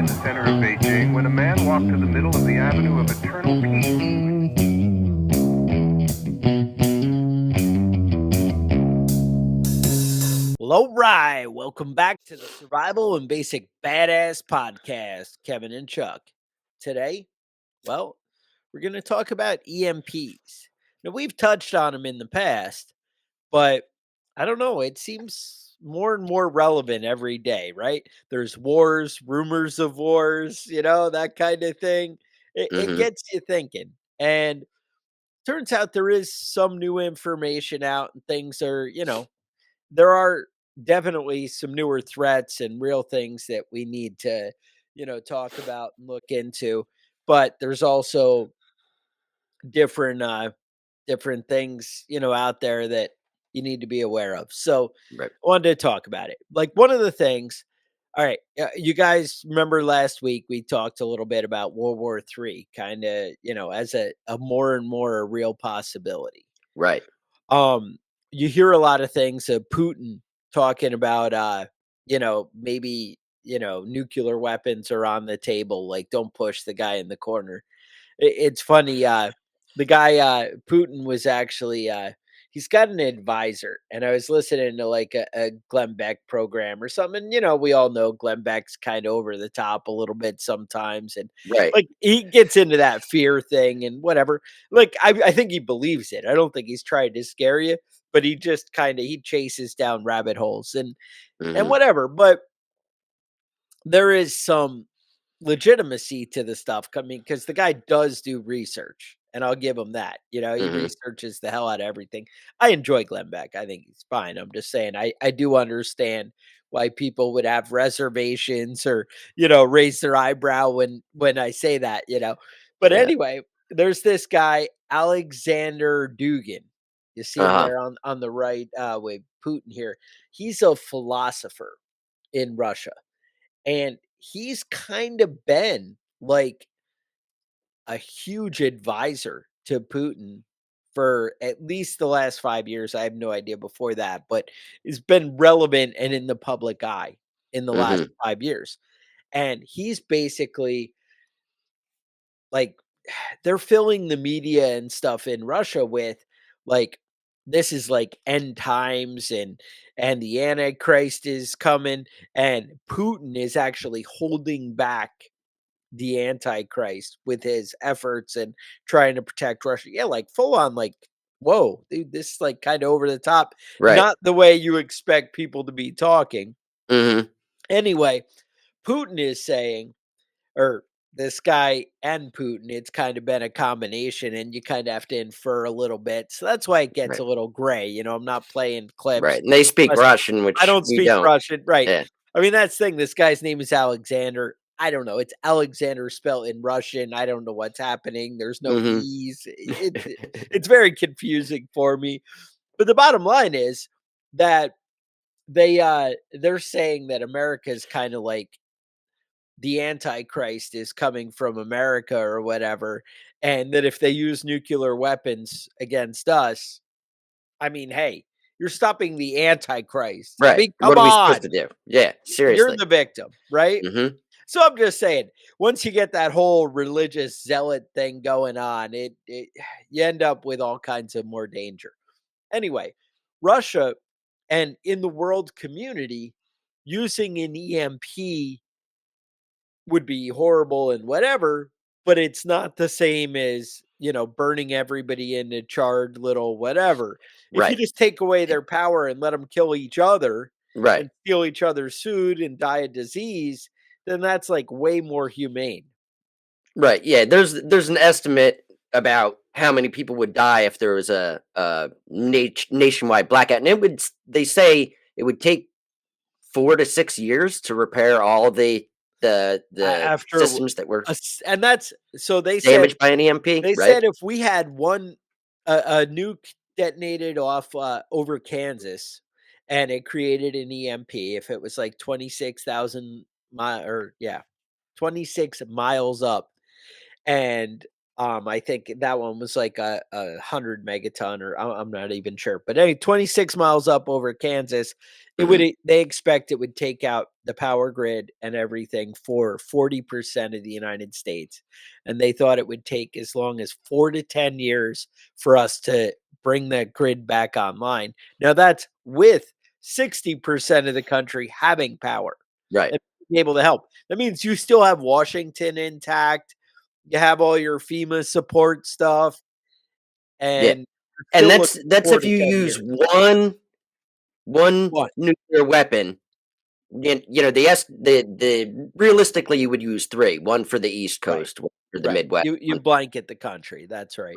in the center of Beijing when a man walked to the middle of the Avenue of Eternal Peace. Well, all right. Welcome back to the Survival and Basic Badass Podcast, Kevin and Chuck. Today, well, we're going to talk about EMPs. Now, we've touched on them in the past, but I don't know. It seems more and more relevant every day, right? There's wars, rumors of wars, that kind of thing. It Mhm. gets you thinking. And turns out there is some new information out and things are, there are definitely some newer threats and real things that we need to, talk about and look into. But there's also different different things, out there that you need to be aware of. So Right. I wanted to talk about it. Like one of the things, all right, you guys remember last week we talked a little bit about World War III, kind of, as a more and more a real possibility. Right. You hear a lot of things of Putin talking about maybe, nuclear weapons are on the table, like don't push the guy in the corner. It's funny, the guy Putin was actually he's got an advisor, and I was listening to like a Glenn Beck program or something. We all know Glenn Beck's kind of over the top a little bit sometimes, and Right. like he gets into that fear thing and whatever. Like I think he believes it. I don't think he's trying to scare you, but he just kind of he chases down rabbit holes and Mhm. whatever. But there is some legitimacy to the stuff coming because the guy does do research, and I'll give him that. He Mhm. researches the hell out of everything. I enjoy Glenn Beck. I think he's fine. I'm just saying I do understand why people would have reservations or, raise their eyebrow when I say that. But Yeah. anyway, there's this guy, Alexander Dugin. You see him Uh-huh. there on the right with Putin here. He's a philosopher in Russia. And he's kind of been like a huge advisor to Putin for at least the last 5 years. I have no idea before that, but it's been relevant and in the public eye in the last Mhm. 5 years. And he's basically like they're filling the media and stuff in Russia with like this is like end times and the antichrist is coming and Putin is actually holding back the antichrist with his efforts and trying to protect Russia. Yeah, like full on like whoa, dude, this is like kind of over the top. Right. Not the way you expect people to be talking. Mhm. Anyway, Putin is saying or this guy and Putin, it's kind of been a combination and you kind of have to infer a little bit. So that's why it gets Right. a little gray. I'm not playing clips. Right. And they speak Plus, Russian, I which don't we speak don't. Russian. Right. Yeah. I mean, that's the thing. This guy's name is Alexander. I don't know. It's Alexander spelled in Russian. I don't know what's happening. There's no Mhm. E's. It's very confusing for me. But the bottom line is that they're saying that America is kind of like the antichrist is coming from America or whatever, and that if they use nuclear weapons against us, I mean, hey, you're stopping the antichrist. I Right. mean, come What are we supposed on. to do? Yeah, You're seriously. the victim, right? Mhm. So I'm just saying, once you get that whole religious zealot thing going on, it you end up with all kinds of more danger. Anyway, Russia and in the world community using an EMP would be horrible and whatever, but it's not the same as, burning everybody in a charred little whatever. If you Right. just take away their power and let them kill each other Right. and steal each other's food and die of disease, then that's like way more humane. Right. Yeah, there's an estimate about how many people would die if there was a nationwide blackout, and they say it would take 4 to 6 years to repair all the After systems that were and that's so they said damaged by an EMP, they right? said if we had one a nuke detonated off over Kansas and it created an EMP, if it was like 26,000 mile or yeah, 26 miles up and I think that one was like a 100 megaton, or I'm not even sure. But anyway, 26 miles up over Kansas, Mhm. they expect it would take out the power grid and everything for 40% of the United States. And they thought it would take as long as 4 to 10 years for us to bring the grid back online. Now that's with 60% of the country having power Right. and being able to help. That means you still have Washington intact, you have all your FEMA support stuff, Yeah. and you're And still that's looking if 4 to you 10 use years. one What? nuclear weapon. You know, the realistically, you would use 3, 1 for the East Right, Coast, 1 for the right. Midwest, You 1. blanket the country, that's right.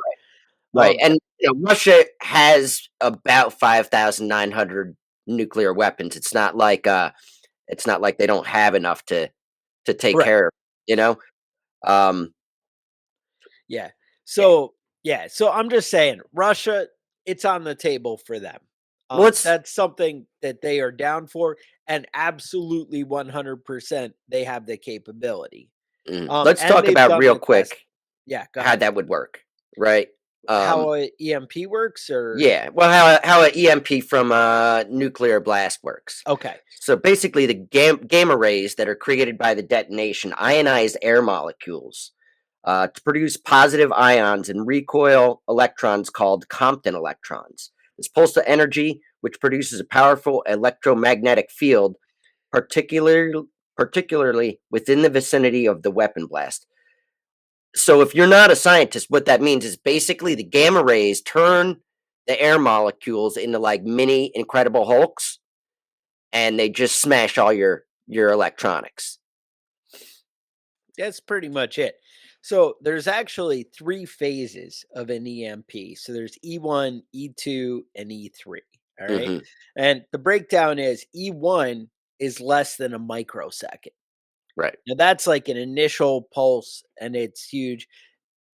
Right, Um, and, Russia has about 5,900 nuclear weapons. It's not like they don't have enough to take right, care of, you know? Um, yeah. yeah. So I'm just saying, Russia, it's on the table for them. Let's That's something that they are down for, and absolutely 100% they have the capability. let's And talk they've about done real the test. quick Yeah, go how ahead. that would work, right? How Um, a EMP works, or yeah, well, how an EMP from a nuclear blast works. okay. So basically, the gamma rays that are created by the detonation ionize air molecules to produce positive ions and recoil electrons called Compton electrons. This pulse of energy, which produces a powerful electromagnetic field, particularly particularly within the vicinity of the weapon blast. So if you're not a scientist, what that means is basically the gamma rays turn the air molecules into like mini incredible hulks, and they just smash all your electronics. That's pretty much it. So there's actually three phases of an EMP. So there's E1, E2, and E3. All right. Hmm. And the breakdown is E1 is less than a microsecond. Right. Now that's like an initial pulse and it's huge.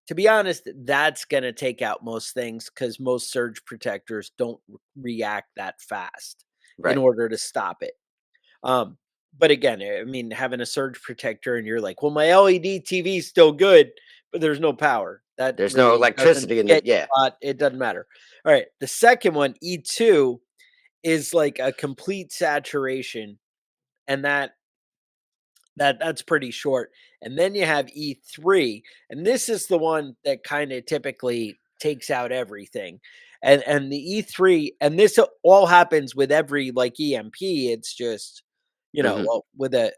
To be honest, that's going to take out most things because most surge protectors don't react that fast in Right. order to stop it. Um, but again, I mean, having a surge protector and you're like, well, my LED TV is still good, but there's no power. That There's no really doesn't electricity in the get yeah. you hot. It doesn't matter. All right. The second one, E2, is like a complete saturation. And that's pretty short. And then you have E3, and this is the one that kind of typically takes out everything. And the E3, and this all happens with every like EMP. It's just, Hmm. well, with a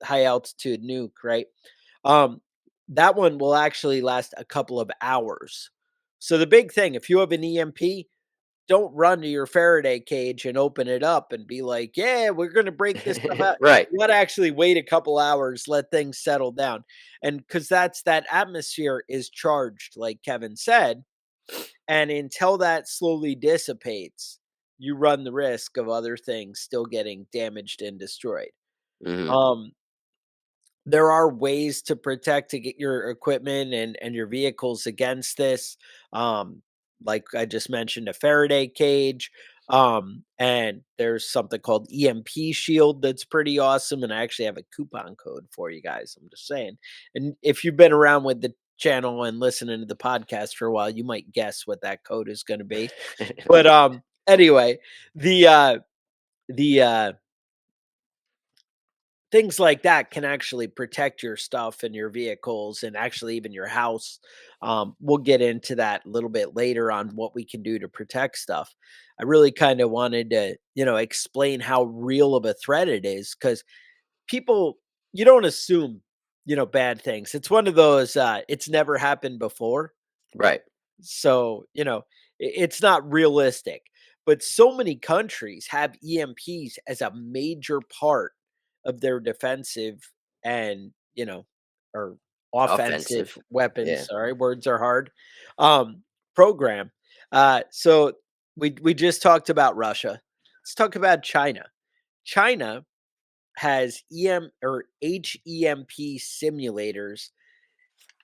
high altitude nuke, right? Um, that one will actually last a couple of hours. So the big thing, if you have an EMP, don't run to your Faraday cage and open it up and be like, "Yeah, we're gonna break this stuff out." Right. You wanna actually wait a couple hours, let things settle down, and because that atmosphere is charged, like Kevin said, and until that slowly dissipates, you run the risk of other things still getting damaged and destroyed. Hmm. Um, there are ways to protect to get your equipment and your vehicles against this. Like I just mentioned, a Faraday cage. And there's something called EMP Shield that's pretty awesome. And I actually have a coupon code for you guys. I'm just saying. And if you've been around with the channel and listening to the podcast for a while, you might guess what that code is going to be. But anyway, the the things like that can actually protect your stuff and your vehicles and actually even your house. We'll get into that a little bit later on what we can do to protect stuff. I really kind of wanted to, explain how real of a threat it is because people, you don't assume, bad things. It's one of those, it's never happened before. Right. So, it's not realistic. But so many countries have EMPs as a major part of their defensive and, or offensive Offensive. weapons. Yeah. Sorry, words are hard. Um, Program. So we just talked about Russia. Let's talk about China. China has HEMP simulators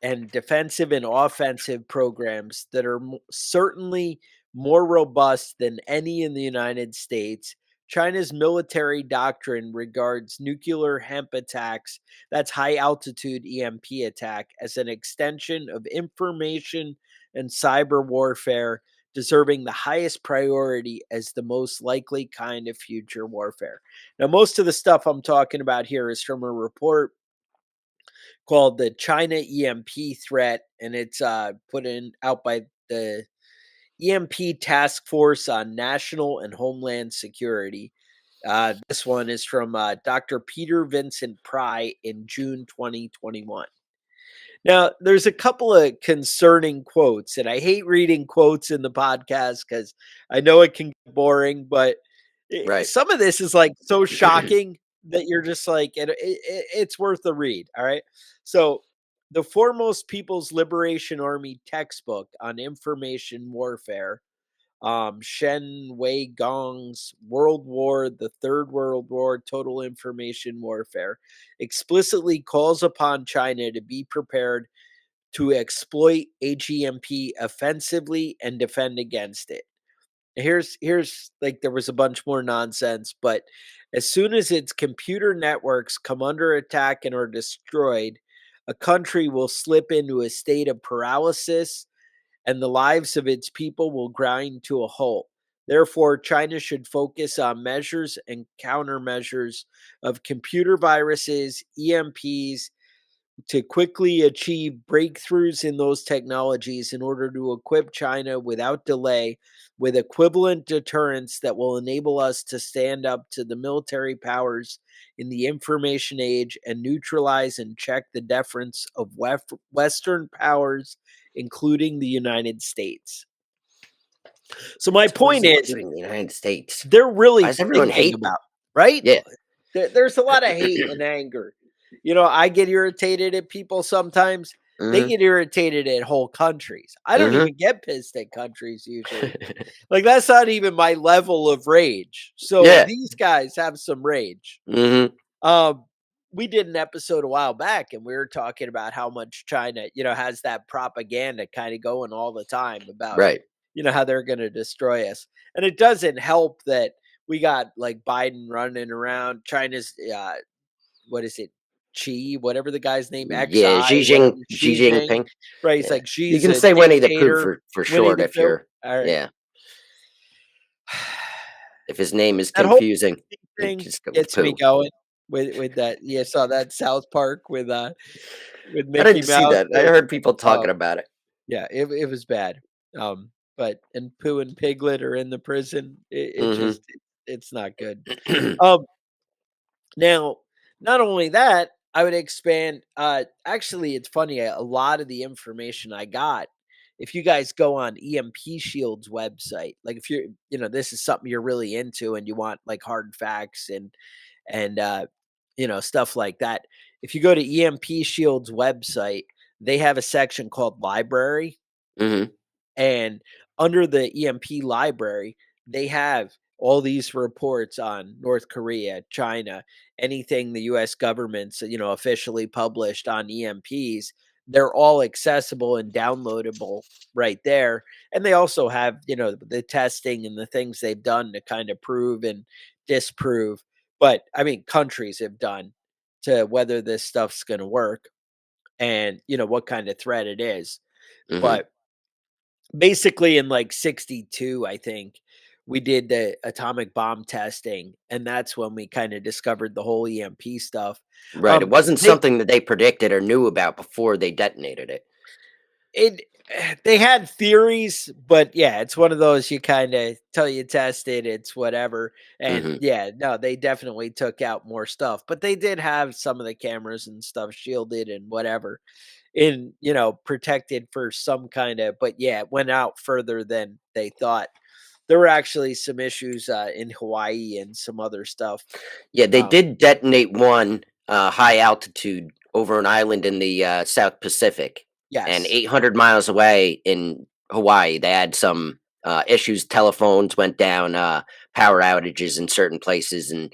and defensive and offensive programs that are certainly more robust than any in the United States. China's military doctrine regards nuclear hemp attacks, that's high altitude EMP attack, as an extension of information and cyber warfare, deserving the highest priority as the most likely kind of future warfare. Now, most of the stuff I'm talking about here is from a report called the China EMP Threat, and it's put in out by the EMP Task Force on National and Homeland Security. This one is from Dr. Peter Vincent Pry in June 2021. Now, there's a couple of concerning quotes, and I hate reading quotes in the podcast because I know it can get boring, but Right. some of this is like so shocking that you're just like, it's worth a read. All right. So, the foremost People's Liberation Army textbook on information warfare, Shen Wei Gong's The Third World War, Total Information Warfare, explicitly calls upon China to be prepared to exploit AGMP offensively and defend against it. Here's like there was a bunch more nonsense, but as soon as its computer networks come under attack and are destroyed, a country will slip into a state of paralysis and the lives of its people will grind to a halt. Therefore, China should focus on measures and countermeasures of computer viruses, EMPs, to quickly achieve breakthroughs in those technologies in order to equip China without delay with equivalent deterrence that will enable us to stand up to the military powers in the information age and neutralize and check the deference of Western powers, including the United States. So my point is, Including the United States. they're really Why does everyone thinking hate them? about, right? Yeah. There's a lot of hate and anger. You know, I get irritated at people sometimes. They Mhm. get irritated at whole countries. I don't Mhm. even get pissed at countries usually. Like, that's not even my level of rage. So Yeah. these guys have some rage. Mhm. Um, we did an episode a while back and we were talking about how much China, has that propaganda kind of going all the time about, Right. how they're going to destroy us. And it doesn't help that we got like Biden running around China's, what is it? Whatever the guy's name, Yeah, XI, whatever, Xi Xi Jing, Jinping. right? He's Yeah. like, You she's can a say Winnie the Pooh dictator. for Winnie short the if Pooh. you're All right. yeah, if his name is That whole confusing, you thing just go with gets me Pooh. going with that. Yeah, saw that South Park with I Mickey didn't see Mouse. that. I heard people Oh, talking about it. yeah, it was bad. But and Pooh and Piglet are in the prison. It Mhm. just it's not good. Um, Now, not only that, I would expand. Actually, it's funny. A lot of the information I got, if you guys go on EMP Shield's website, like if you're, this is something you're really into and you want like hard facts and stuff like that. If you go to EMP Shield's website, they have a section called Library, Mhm. and under the EMP library, they have all these reports on North Korea, China, anything the US government's, officially published on EMPs. They're all accessible and downloadable right there. And they also have, the testing and the things they've done to kind of prove and disprove. But I mean, countries have done to whether this stuff's going to work and, what kind of threat it is. Mhm. But basically in like 62, I think, we did the atomic bomb testing, and that's when we kind of discovered the whole EMP stuff. Right. It wasn't They something that they predicted or knew about before they detonated it. it they had theories, but yeah, it's one of those you kind of till you test it, it's whatever. And Mhm. yeah, no, they definitely took out more stuff, but they did have some of the cameras and stuff shielded and whatever in, protected for some kind of, but yeah, it went out further than they thought. There were actually some issues in Hawaii and some other stuff. Yeah, they Um, did detonate one, high altitude over an island in the, South Pacific, and yes. 800 miles away in Hawaii, they had some, issues, telephones went down, power outages in certain places, and,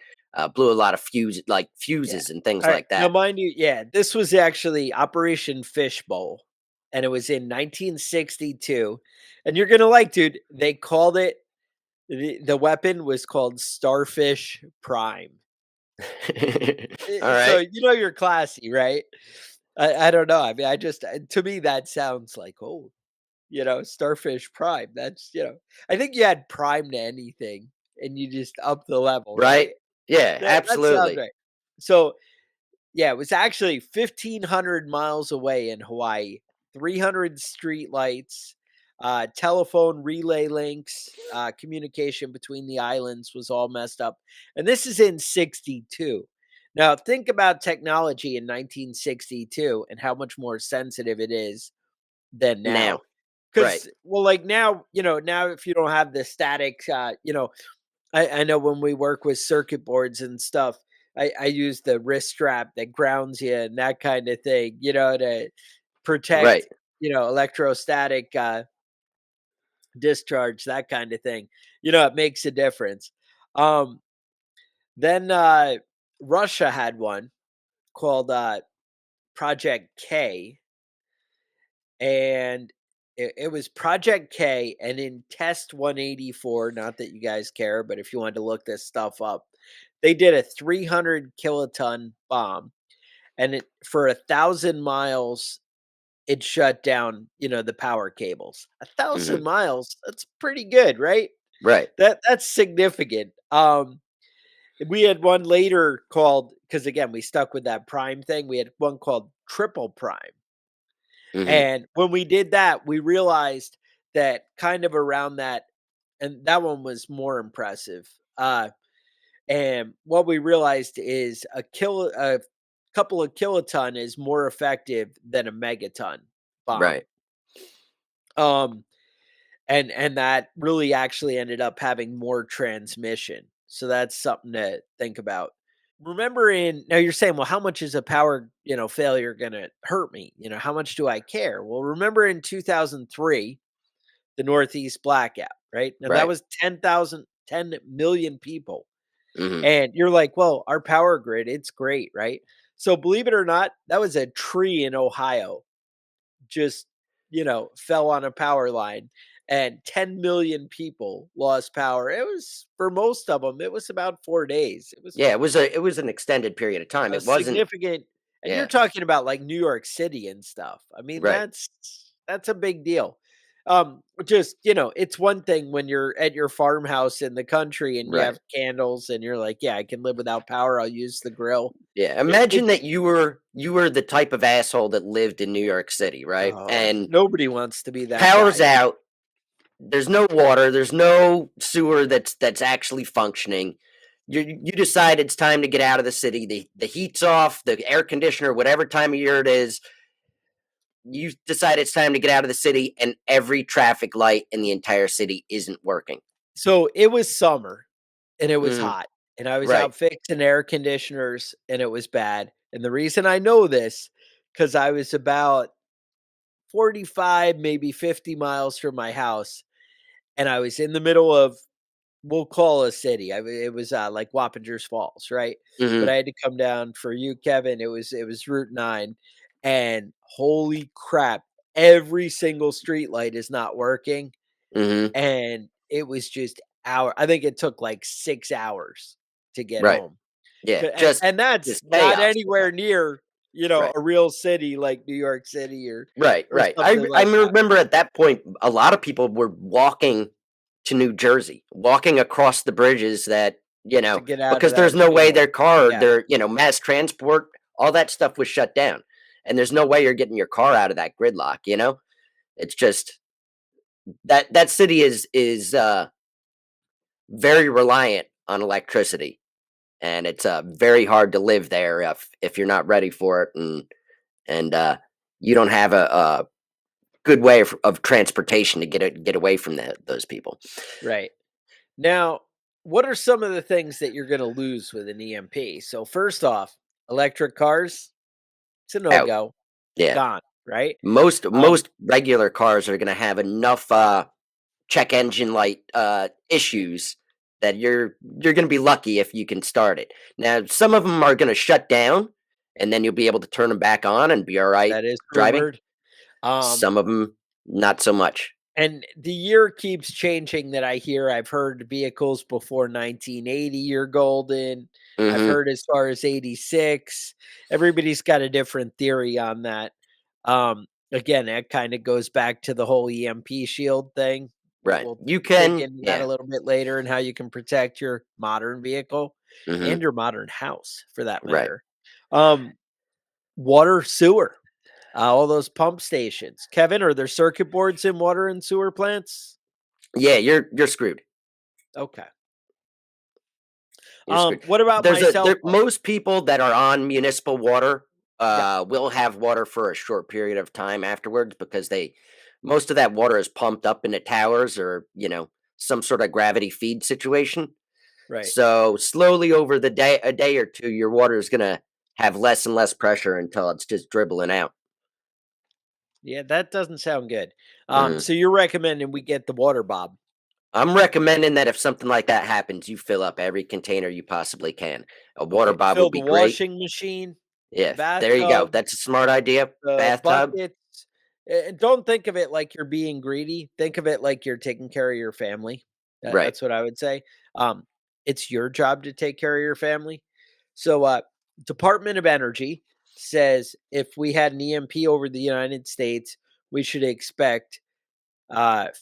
blew a lot of Yeah. fuses and things All right. like Now, that. mind you, yeah, this was actually Operation Fishbowl, and it was in 1962. And you're gonna like, dude, they called it The weapon was called Starfish Prime. All So, right. you're classy, right? I don't know, I mean, I just to me, that sounds like, "Oh, Starfish Prime." I think you add prime to anything, and you just up the level, Right. right? Yeah, That sounds absolutely. right. So, yeah, it was actually 1,500 miles away in Hawaii, 300 street lights, telephone relay links, communication between the islands was all messed up. And this is in 62. Now, think about technology in 1962 and how much more sensitive it is than now. Now. Right. Because, well, like now if you don't have the static, I know when we work with circuit boards and stuff, I use the wrist strap that grounds you and that kind of thing, to Right. protect, electrostatic discharge, that kind of thing. It makes a difference. Um, then Russia had one called Project K, and it was Project K, and in Test 184, not that you guys care, but if you wanted to look this stuff up, they did a 300 kiloton bomb, and for 1,000 miles, it shut down, the power cables. A Mhm. thousand miles, that's pretty good, right? Right. That's significant. We had one later called, because again, we stuck with that prime thing. We had one called Triple Prime. Mhm. And when we did that, we realized that kind of around that, and that one was more impressive. And what we realized is a couple of kiloton is more effective than a megaton bomb. Right. Um, and that really actually ended up having more transmission. So that's something to think about. Remember in now you're saying, well, how much is a power, failure gonna hurt me? How much do I care? Well, remember in 2003, the Northeast blackout, right? Now that Right. was 10 million people. Mhm. And you're like, well, our power grid, it's great, right? So believe it or not, that was a tree in Ohio just, fell on a power line and 10 million people lost power. It was, for most of them, it was about 4 days. It was Yeah, it was an extended period of time. a It wasn't. significant, and you're Yeah. talking about like New York City and stuff. I mean, Right. that's a big deal. Just, it's one thing when you're at your farmhouse in the country and you Right. have candles and you're like, yeah, I can live without power. I'll use the grill. Yeah, It imagine that you were the type of asshole that lived in New York City, right? Oh, And nobody wants to be that power's guy. out, there's no water, there's no sewer that's actually functioning. You decide it's time to get out of the city. The heat's off, the air conditioner, whatever time of year it is, you decide it's time to get out of the city, and every traffic light in the entire city isn't working. So it was summer and it was Mhm. hot, and I was Right. out fixing air conditioners and it was bad. And the reason I know this, because I was about 45, maybe 50 miles from my house, and I was in the middle of, we'll call a city. It was like Wappingers Falls, right? But Mhm. I had to come down for you, Kevin. It was Route 9, and holy crap, every single street light is not working, Mhm. and it was just I think it took like 6 hours to get Right. home. Yeah, And that's just not chaos with anywhere that. near, Right. a real city like New York City Right, or right. I something I like that remember at that point, a lot of people were walking to New Jersey, walking across the bridges to get out of because there's that no way gridlock. their car, Yeah. mass transport, all that stuff was shut down. And there's no way you're getting your car out of that gridlock. It's just that city is very reliant on electricity, and it's very hard to live there if you're not ready for it, and you don't have a good way of transportation to get away from those people. Right. Now, what are some of the things that you're gonna lose with an EMP? So first off, electric cars, it's a Out. no-go. Yeah. Gone, right? Most Um, most regular cars are going to have enough check engine light issues that you're going to be lucky if you can start it. Now, some of them are going to shut down, and then you'll be able to turn them back on and be all right that is driving. rumored. Um, Some of them not so much. And the year keeps changing that I hear. I've heard vehicles before 1980 you're golden. I've Mhm. heard as far as 86. Everybody's got a different theory on that. Again, that kind of goes back to the whole EMP shield thing. Right. We'll You dig can into that a yeah. little bit later and how you can protect your modern vehicle Mhm. and your modern house for that Right. matter. Um, Water, sewer. All those pump stations. Kevin, are there circuit boards in water and sewer plants? Yeah, you're screwed. Okay. You're screwed. What about There's my a cell there phone? most people that are on municipal water, Yeah, will have water for a short period of time afterwards because they most of that water is pumped up into towers or, some sort of gravity feed situation. right. So, slowly over the day a day or 2, your water is gonna have less and less pressure until it's just dribbling out. Yeah, that doesn't sound good. Mhm. So you're recommending we get the water bob. I'm recommending that if something like that happens, you fill up every container you possibly can. A water Okay. bob Fill would the be great. washing machine, the Yeah, there you go. bathtub, That's a smart idea. the Bathtub, buckets. And don't think of it like you're being greedy. Think of it like you're taking care of your family. right. That's what I would say. Um, it's your job to take care of your family. So, Department of Energy says if we had an EMP over the United States, we should expect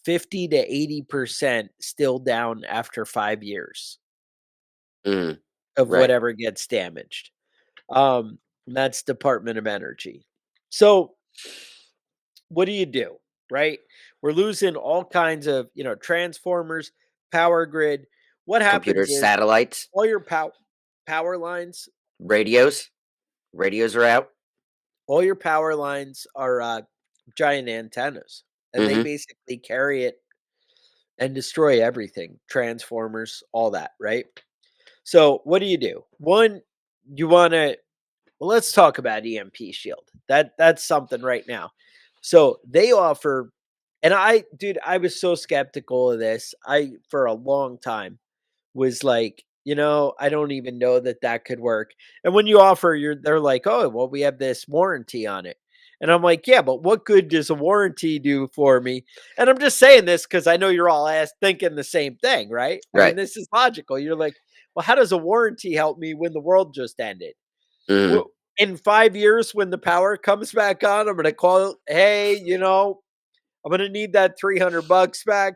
50 to 80% still down after 5 years Mhm. of Right. whatever gets damaged. That's Department of Energy. So, what do you do? Right? We're losing all kinds of, transformers, power grid. What happens Computers, is satellites, all your power lines, radios. Radios are out. all your power lines are giant antennas, and they Mhm. basically carry it and destroy everything, transformers, all that, right? So, what do? One, you want to well, let's talk about EMP Shield. That's something right now. So, they offer and I was so skeptical of this. I for a long time was like, I don't even know that that could work. And when you offer they're like, "Oh, well, we have this warranty on it." And I'm like, "Yeah, but what good does a warranty do for me?" And I'm just saying this cuz I know you're all thinking the same thing, right? I mean, Right. this is logical. You're like, "Well, how does a warranty help me when the world just ended?" Mhm. Well, in 5 years when the power comes back on, I'm going to call, "Hey, I'm going to need that $300 back."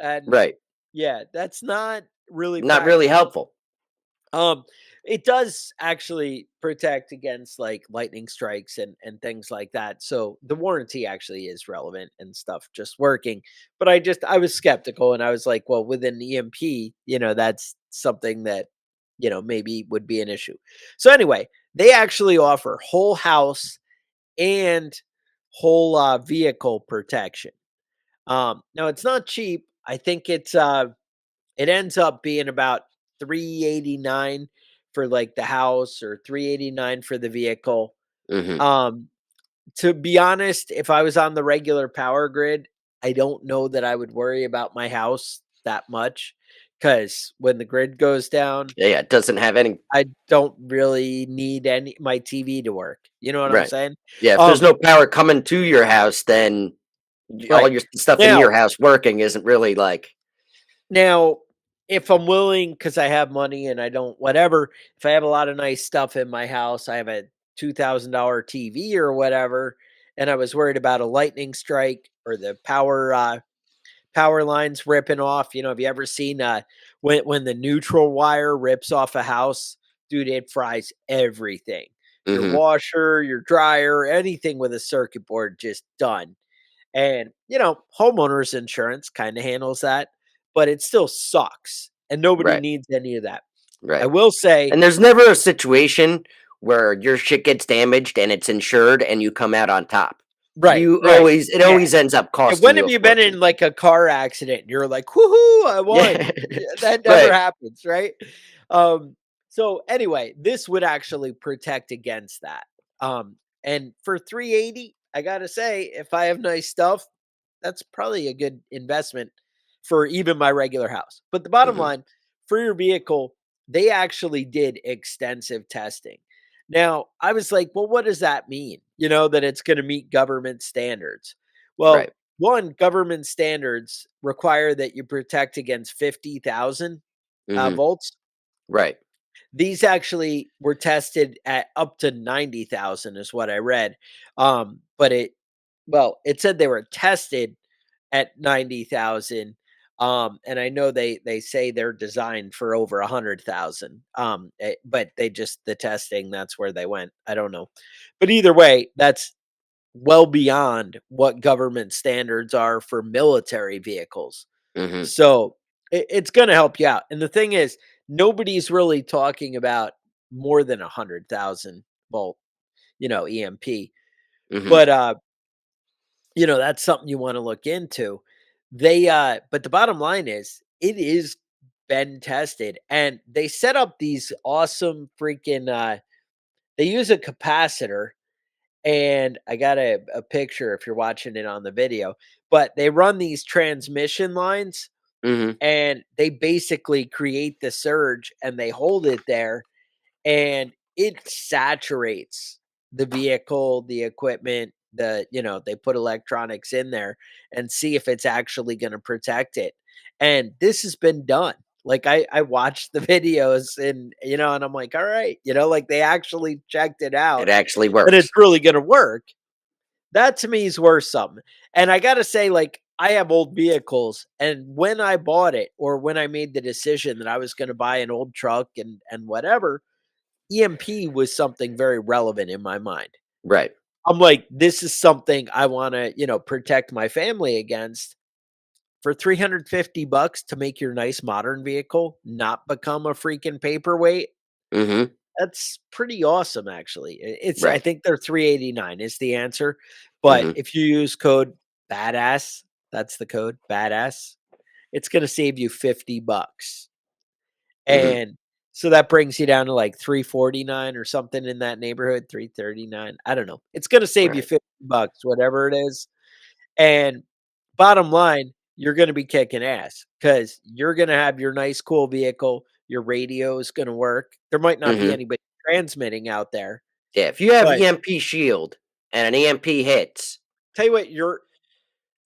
And Right. yeah, that's not really Not really practical. helpful. Um, it does actually protect against like lightning strikes and things like that. So the warranty actually is relevant and stuff just working. But I was skeptical and I was like, well, with an EMP, that's something that, maybe would be an issue. So anyway, they actually offer whole house and whole vehicle protection. Now it's not cheap. I think it ends up being about 389 for, like, the house or 389 for the vehicle. Mhm. Um, to be honest, if I was on the regular power grid, I don't know that I would worry about my house that much because when the grid goes down, Yeah, it doesn't have any I don't really need any my TV to work. You know what I'm right. saying? Yeah, if there's Um, no power coming to your house, then all right. your stuff in your Now house working isn't really like Now, if I'm willing, because I have money and I don't whatever, if I have a lot of nice stuff in my house, I have a $2,000 TV or whatever, and I was worried about a lightning strike or the power lines ripping off. Have you ever seen when the neutral wire rips off a house? Dude, it fries everything. Your mhm. washer, your dryer, anything with a circuit board just done. And, homeowners insurance kind of handles that, but it still sucks. And nobody Right. needs any of that. I Right. will say, And there's never a situation where your shit gets damaged and it's insured and you come out on top. right, You right. always it Yeah. always ends up And costing when you have a you been fortune. in like a car accident? And you're like, woohoo, I Yeah. won. Yeah, that never Right. happens, right? Um, so anyway, this would actually protect against that. And for 380, I gotta say, if I have nice stuff, that's probably a good investment for even my regular house. But the bottom Mhm. line, for your vehicle, they actually did extensive testing. Now, I was like, well, what does that mean? That it's going to meet government standards. Well, Right. one, government standards require that you protect against 50,000 Mhm. volts. Right. These actually were tested at up to 90,000 is what I read. But it said they were tested at 90,000. And I know they say they're designed for over 100,000. But the testing, that's where they went. I don't know. But either way, that's well beyond what government standards are for military vehicles. Mhm. So it's going to help you out. And the thing is, nobody's really talking about more than 100,000 volt, EMP. Mhm. But that's something you want to look into. But the bottom line is, it is been tested, and they set up these awesome freaking. They use a capacitor, and I got a picture if you're watching it on the video. But they run these transmission lines, Mhm. and they basically create the surge, and they hold it there, and it saturates the vehicle, the equipment, they put electronics in there and see if it's actually going to protect it. And this has been done. Like I watched the videos, and I'm like, all right, like they actually checked it It out actually and it's works. really going to work. That to me is worth something. And I got to say, like, I have old vehicles, and when I bought it, or when I made the decision that I was going to buy an old truck and whatever, EMP was something very relevant in my mind. Right. I'm like, this is something I want to, protect my family against. For 350 bucks to make your nice modern vehicle not become a freaking paperweight, Mhm. that's pretty awesome, actually. I Right. think they're 389 is the answer. But Mhm. if you use code badass, that's the code badass, it's going to save you 50 bucks. Mhm. And so that brings you down to like 349 or something in that neighborhood, 339. I don't know. It's going to save you Right. 50 bucks, whatever it is. And bottom line, you're going to be kicking ass because you're going to have your nice, cool vehicle. Your radio is going to work. There might not be Mhm. anybody transmitting out there, Yeah, if you have but EMP shield and an EMP hits, tell you what, your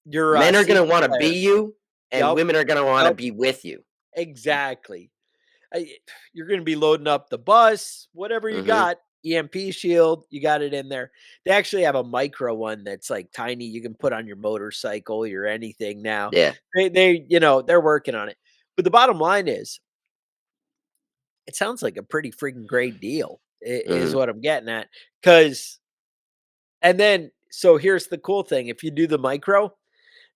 men are gonna CD wanna be player. you and Yep. women are gonna wanna Yep. be with you. Exactly. You're going to be loading up the bus, whatever you Mhm. got. EMP shield, you got it in there. They actually have a micro one that's like tiny. You can put on your motorcycle or anything now. Yeah. They're working on it. But the bottom line is, it sounds like a pretty freaking great deal. Is Mhm. what I'm getting at. Because and then so here's the cool thing: if you do the micro,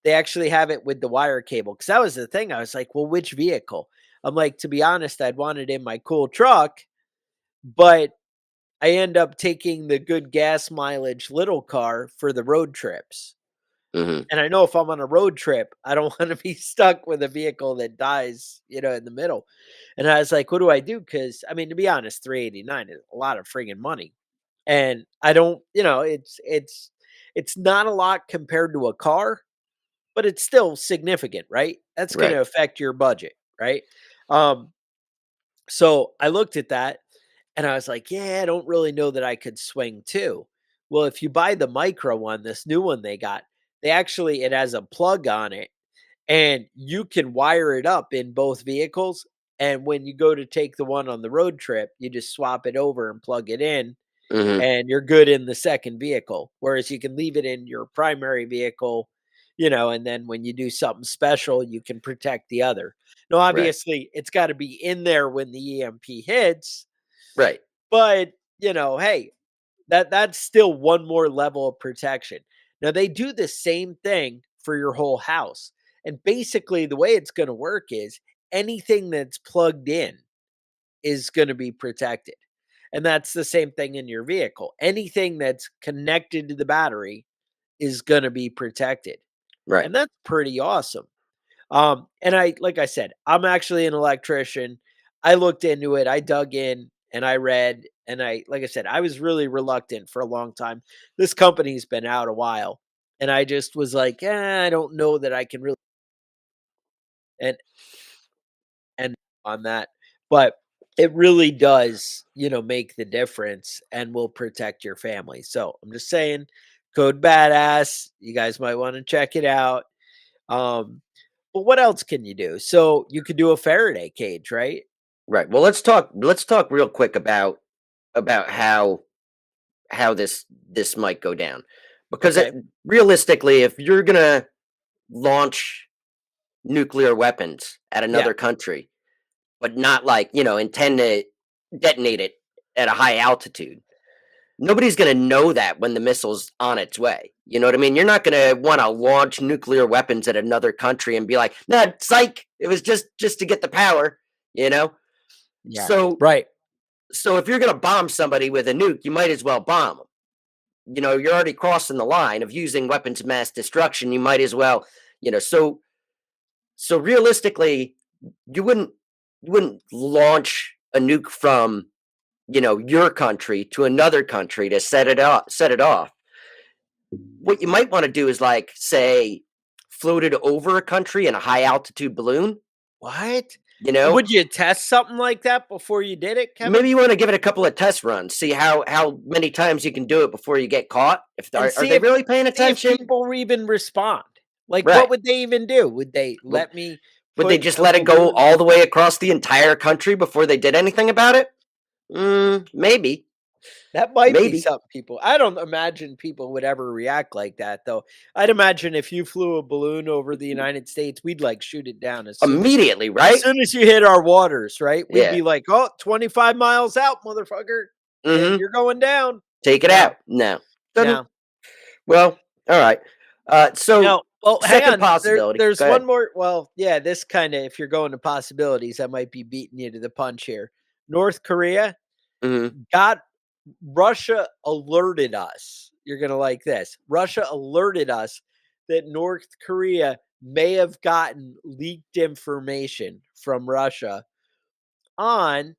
they actually have it with the wire cable. Because that was the thing. I was like, well, which vehicle? I'm like, to be honest, I'd want it in my cool truck, but I end up taking the good gas mileage little car for the road trips. Mhm. And I know if I'm on a road trip, I don't want to be stuck with a vehicle that dies, in the middle. And I was like, what do I do? Because I mean, to be honest, 389 is a lot of friggin' money. And I don't, it's not a lot compared to a car, but it's still significant, right? That's going Right. to affect your budget, right? Um, so I looked at that and I was like, yeah, I don't really know that I could swing too. Well, if you buy the micro one, this new one they got, it has a plug on it and you can wire it up in both vehicles. And when you go to take the one on the road trip, you just swap it over and plug it in Mhm. and you're good in the second vehicle. Whereas you can leave it in your primary vehicle, and then when you do something special, you can protect the other. Now, Right. obviously, it's got to be in there when the EMP hits, Right. but hey, that's still one more level of protection. Now they do the same thing for your whole house. And basically the way it's going to work is anything that's plugged in is going to be protected. And that's the same thing in your vehicle. Anything that's connected to the battery is going to be protected. Right. And that's pretty awesome. And like I said, I'm actually an electrician. I looked into it, I dug in and I read, and like I said, I was really reluctant for a long time. This company's been out a while. And I just was like, I don't know that I can really and and on that. But it really does, make the difference and will protect your family. So I'm just saying, Code Badass. You guys might want to check it out. Um, but what else can you do? So you could do a Faraday cage, right? Right. Well, let's talk real quick about how this might go down. Because Okay. realistically, if you're going to launch nuclear weapons at Yeah. another country, but not like, intend to detonate it at a high altitude, nobody's going to know that when the missile's on its way. You know what I mean? You're not going to want to launch nuclear weapons at another country and be like, "Nah, psych, it was just to get the power," you know? Yeah. So Right. so if you're going to bomb somebody with a nuke, you might as well bomb them. You're already crossing the line of using weapons of mass destruction. You might as well, so realistically, you wouldn't you wouldn't launch a nuke from, your country to another country to set it off. What you might want to do is, like, say, float it over a country in a high altitude balloon, What? you know? Would you test something like that before you did it, Maybe Kevin? you want to give it a couple of test runs, see how many times you can do it before you get caught. If And are they really paying see if attention? people even respond. Like, what Right. would they even do? Would they Would let me would they put just a let it go balloon? all the way across the entire country before they did anything about it? Maybe. That might be Maybe. something people. I don't imagine people would ever react like that, though. I'd imagine if you flew a balloon over the United States, we'd like shoot it down Immediately, as right? soon as you hit our waters, right? We'd Yeah. be like, "Oh, 25 miles out, motherfucker. Mhm. You're going down." Take it No, out. No. Doesn't no. well, alright. So No. Well, hang second on. possibility. There's Go one ahead. more. Well, yeah, this kind of, if you're going to possibilities, I might be beating you to the punch here. North Korea Mhm. got Russia alerted us. You're going to like this. Russia alerted us that North Korea may have gotten leaked information from Russia on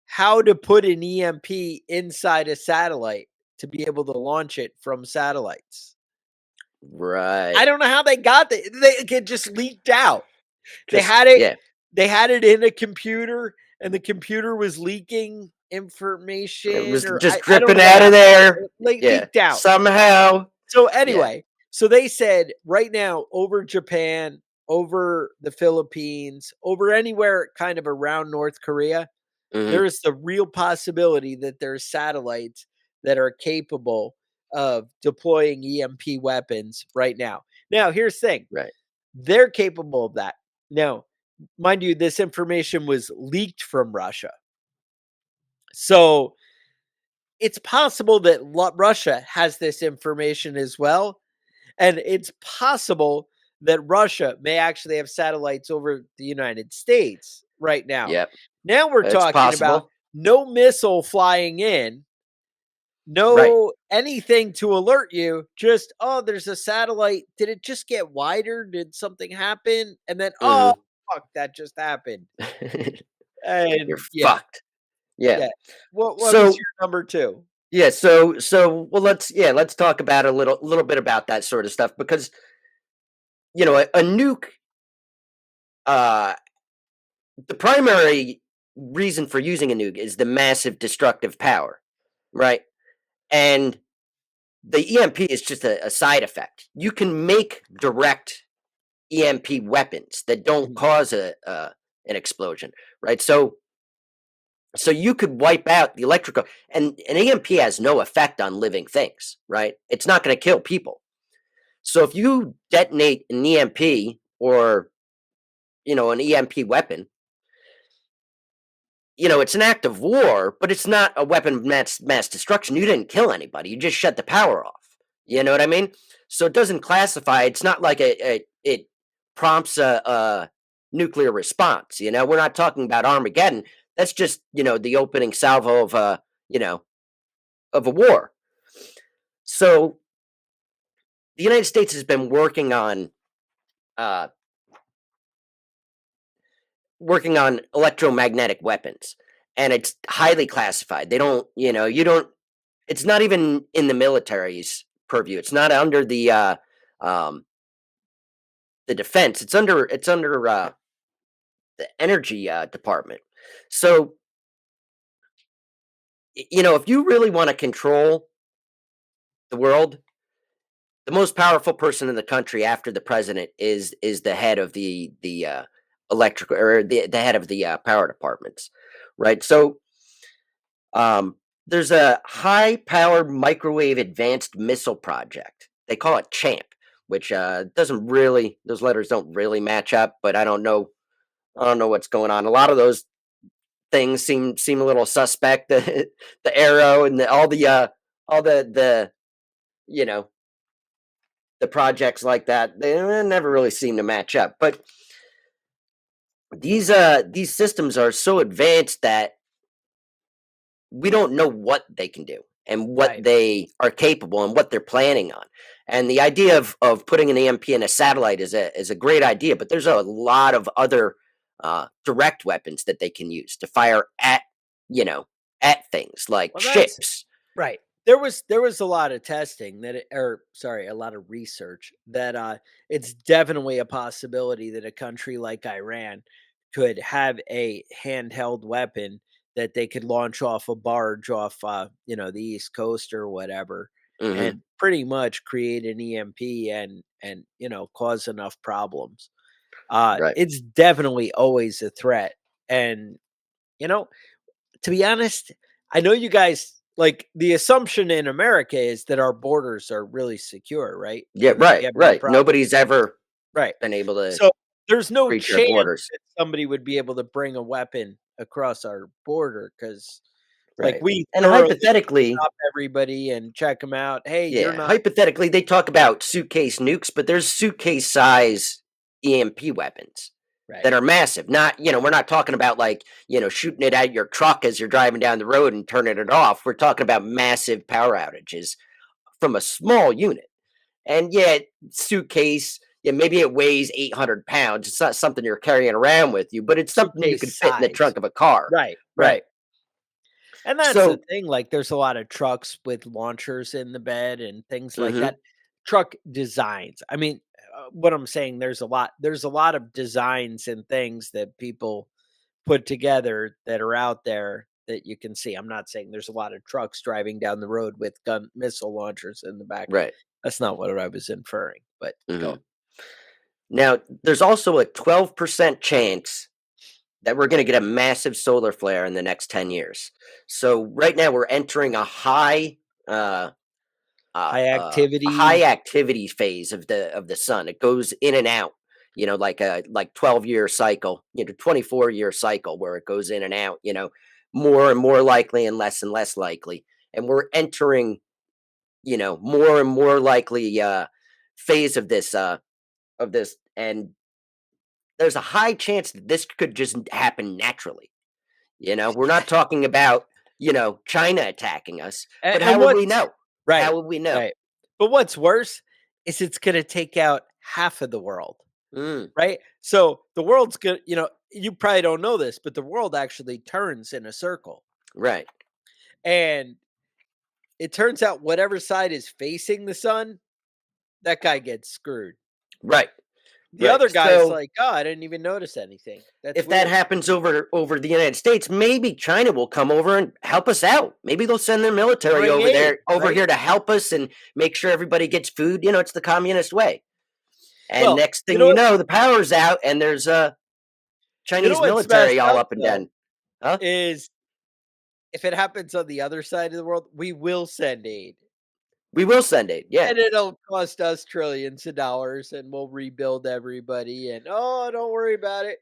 how to put an EMP inside a satellite to be able to launch it from satellites. I Right. don't know how they got that. It just leaked out. They Just had it yeah. they had it in a computer, and the computer was leaking It information, was or just I don't dripping know what out of happened. there. It, like, Yeah. leaked out. Somehow. So Yeah. anyway, so they said right now over Japan, over the Philippines, over anywhere kind of around North Korea, Mhm. there is the real possibility that there's satellites that are capable of deploying EMP weapons right now. Now, here's the thing. Right. They're capable of that. Now, mind you, this information was leaked from Russia. So it's possible that Russia has this information as well. And it's possible that Russia may actually have satellites over the United States right now. Yep. Now we're It's talking about possible. no missile flying in, Right. no anything to alert you, just, oh, there's a satellite. Did it just get wider? Did something happen? And then, oh, Mhm. fuck, that just happened. And You're yeah, fucked. Yeah. yeah. What was So your number 2? yeah, so well, let's talk about a little bit about that sort of stuff, because a nuke, uh the primary reason for using a nuke is the massive destructive power, right? And the EMP is just a side effect. You can make direct EMP weapons that don't Mhm. cause an explosion, right? So you could wipe out the electrical, and an EMP has no effect on living things, right? It's not going to kill people. So if you detonate an EMP, or an EMP weapon, it's an act of war, but it's not a weapon of mass destruction. You didn't kill anybody. You just shut the power off. You know what I mean? So it doesn't classify. It's not like it prompts a nuclear response. We're not talking about Armageddon. That's just the opening salvo you know of a war. So the United States has been uh, working on electromagnetic weapons, and it's highly classified. They don't, you don't. It's not even in the military's purview. It's not under um, the defense. It's under the energy department. So if you really want to control the world, the most powerful person in the country after the president is the head of the electrical, or the head of the power departments, right? So there's a high powered microwave advanced missile project. They call it CHAMP, which doesn't really, those letters don't really match up, but I don't know what's going on. A lot of those things seem a little suspect. The arrow and all the you know the projects like that, they never really seem to match up. But these systems are so advanced that we don't know what they can do and what Right. they are capable and what they're planning on. And the idea of putting an EMP in a satellite is a great idea, but there's a lot of other direct weapons that they can use to fire at, you know, at things like Well, that's ships. right. There was a lot of testing that or sorry, a lot of research that it's definitely a possibility that a country like Iran could have a handheld weapon that they could launch off a barge off the East Coast or whatever Hmm. and pretty much create an EMP and cause enough problems. Right. It's definitely always a threat. And you know, to be honest, I know you guys like the assumption in America is that our borders are really secure, right? Yeah. Like we Right. have no Right. problem. Nobody's ever Right. been able to So there's no breach our chance borders. that somebody would be able to bring a weapon across our border because like Right. we And thoroughly hypothetically, stop everybody and check them out. Hey, you're yeah, not hypothetically, they talk about suitcase nukes, but there's suitcase size EMP weapons right. that are massive. Not, we're not talking about like, shooting it at your truck as you're driving down the road and turning it off. We're talking about massive power outages from a small unit. And yet, suitcase, yeah, maybe it weighs 800 pounds. It's not something you're carrying around with you, but it's something you could Suitcase fit in the size. trunk of a car. Right. Right. Right. And that's the So, thing, like, there's a lot of trucks with launchers in the bed and things like mhm, that. Truck designs. I mean, what I'm saying, there's a lot of designs and things that people put together that are out there that you can see. I'm not saying there's a lot of trucks driving down the road with gun missile launchers in the back. right. That's not what I was inferring, but go. Mhm. Now, there's also a 12% chance that we're going to get a massive solar flare in the next 10 years. So right now we're entering uh, High a high activity. activity phase of the sun. It goes in and out, like 12-year cycle, 24-year cycle where it goes in and out, more and more likely and less likely. And we're entering, more and more likely phase of this, and there's a high chance that this could just happen naturally. We're not talking about, China attacking us, but And how would we what's know? right, How would we know? right. But what's worse is it's gonna take out half of the world. Mm, Right? So the world's good, you probably don't know this, but the world actually turns in a circle. right, And it turns out whatever side is facing the sun, that guy gets screwed. right, The right. other guy's So like, "Oh, I didn't even notice anything. That's if that weird." happens over the United States, maybe China will come over and help us out. Maybe they'll send their military Bring aid, over right? here to help us and make sure everybody gets food. It's the communist way. And Well, next thing you know, the power's out and there's a Chinese what's military messed all up up and though down. Huh? is if it happens on the other side of the world, we will send aid. We will send aid. Yeah. And it'll cost us trillions of dollars and we'll rebuild everybody and oh, don't worry about it.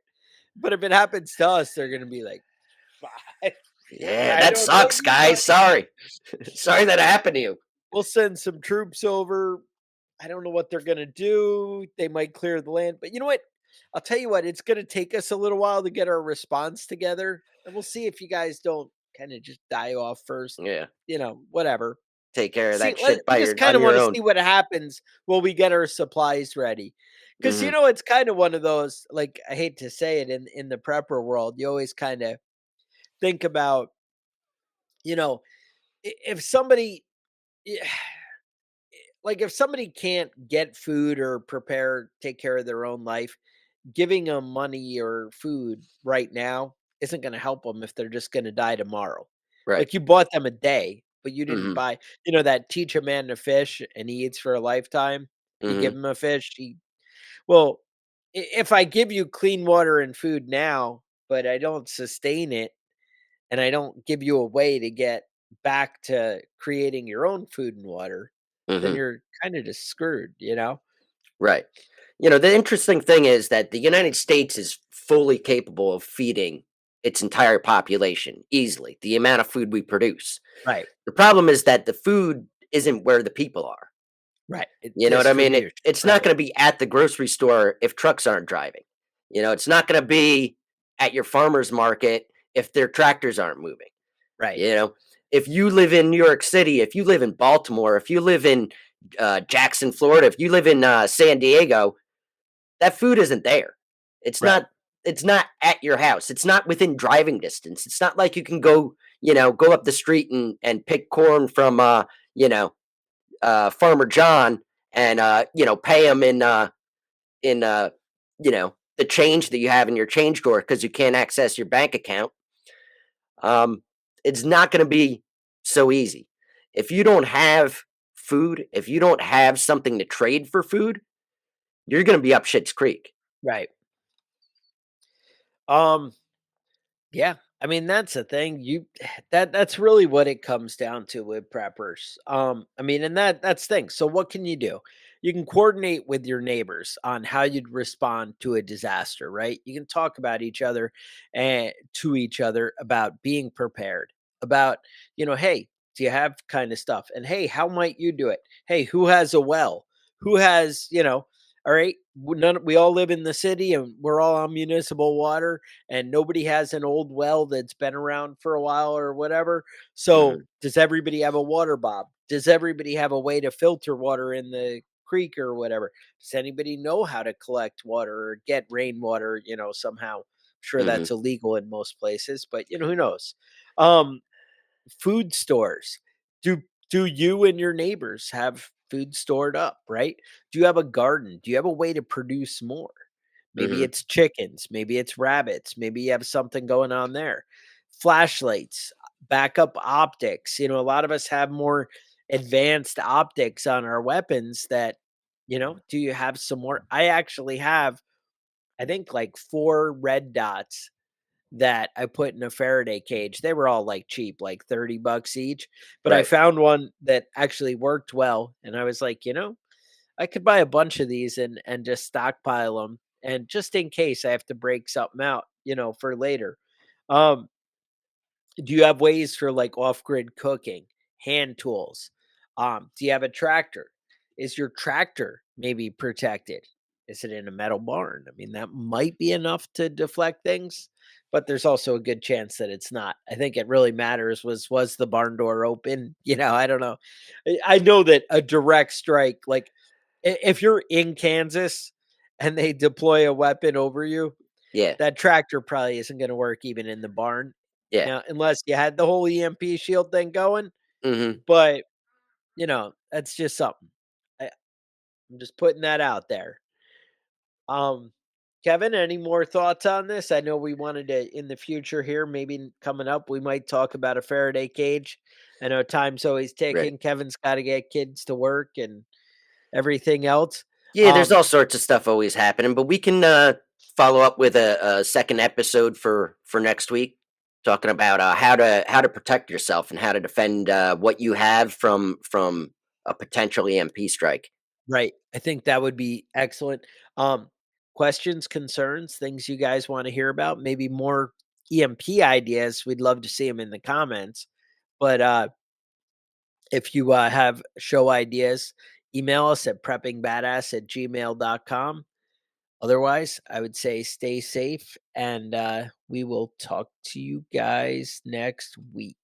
But if it happens to us, they're gonna be like, "Fine, Yeah, I that don't owe sucks, you guys. money. Sorry. Sorry that happened to you. We'll send some troops over. I don't know what they're gonna do. They might clear the land, but you know what? I'll tell you what, it's gonna take us a little while to get our response together, and we'll see if you guys don't kind of just die off first. Yeah. Whatever. Take care of See, that shit we by just your kind on of want your to own. see what happens while we get our supplies ready. Because Mhm. it's kind of one of those, like I hate to say it in the prepper world, you always kind of think about, you know, if somebody like if somebody can't get food or take care of their own life, giving them money or food right now isn't going to help them if they're just going to die tomorrow. Right. Like you bought them a day. but you didn't Mhm. buy, that teach a man to fish and he eats for a lifetime. You give Mhm. him a fish, well, if I give you clean water and food now, but I don't sustain it and I don't give you a way to get back to creating your own food and water, then Mhm. you're kind of just screwed. Right. The interesting thing is that the United States is fully capable of feeding its entire population easily, the amount of food we produce. Right. The problem is that the food isn't where the people are. Right. You know what I mean? Distribution. It's not Right. gonna be at the grocery store if trucks aren't driving. It's not gonna be at your farmer's market if their tractors aren't moving. Right. You know, if you live in New York City, if you live in Baltimore, if you live in Jackson, Florida, if you live in San Diego, that food isn't there. It's Right. not. It's not at your house. It's not within driving distance. It's not like you can go up the street and pick corn from Farmer John and pay him in the change that you have in your change drawer because you can't access your bank account. Um, it's not going to be so easy. If you don't have food, if you don't have something to trade for food, you're going to be up shit's creek. Right. Um, yeah. I mean, that's the thing. That's really what it comes down to with preppers. I mean, and that's the thing. So what can you do? You can coordinate with your neighbors on how you'd respond to a disaster, right? You can talk about each other and to each other about being prepared, about, hey, do you have kind of stuff? And hey, how might you do it? Hey, who has a well? Who has, all right, we all live in the city and we're all on municipal water and nobody has an old well that's been around for a while or whatever. So, Hmm. does everybody have a water bob? Does everybody have a way to filter water in the creek or whatever? Does anybody know how to collect water or get rainwater, somehow? Sure Hmm. that's illegal in most places, but who knows? Um Food stores. Do you and your neighbors have food stored up, right? Do you have a garden? Do you have a way to produce more? Maybe Hmm. it's chickens, maybe it's rabbits, maybe you have something going on there. Flashlights, backup optics. A lot of us have more advanced optics on our weapons that, do you have some more? I actually have, I think, like 4 red dots that I put in a Faraday cage. They were all like cheap, like 30 bucks each, but I Right. found one that actually worked well and I was like, I could buy a bunch of these and just stockpile them and just in case I have to break something out, for later. Um do you have ways for like off-grid cooking, hand tools? Do you have a tractor? Is your tractor maybe protected? Is it in a metal barn? I mean, that might be enough to deflect things, but there's also a good chance that it's not. I think it really matters was the barn door open? I don't know. I know that a direct strike, like if you're in Kansas and they deploy a weapon over you, Yeah. that tractor probably isn't gonna work even in the barn. Yeah. Now, unless you had the whole EMP shield thing going, Hmm. but, that's just something. I'm just putting that out there. Um, Kevin, any more thoughts on this? I know we wanted to in the future here, maybe coming up, we might talk about a Faraday cage. I know time's always Right. ticking. Kevin's gotta get kids to work and everything else. Yeah, there's Um, all sorts of stuff always happening, but we can follow up with a second episode for next week, talking about how to protect yourself and how to defend what you have from a potential EMP strike. right. I think that would be excellent. Um, Questions, concerns, things you guys want to hear about, maybe more EMP ideas. We'd love to see them in the comments. But if you have show ideas, email us at preppingbadass@gmail.com. Otherwise, I would say stay safe and we will talk to you guys next week.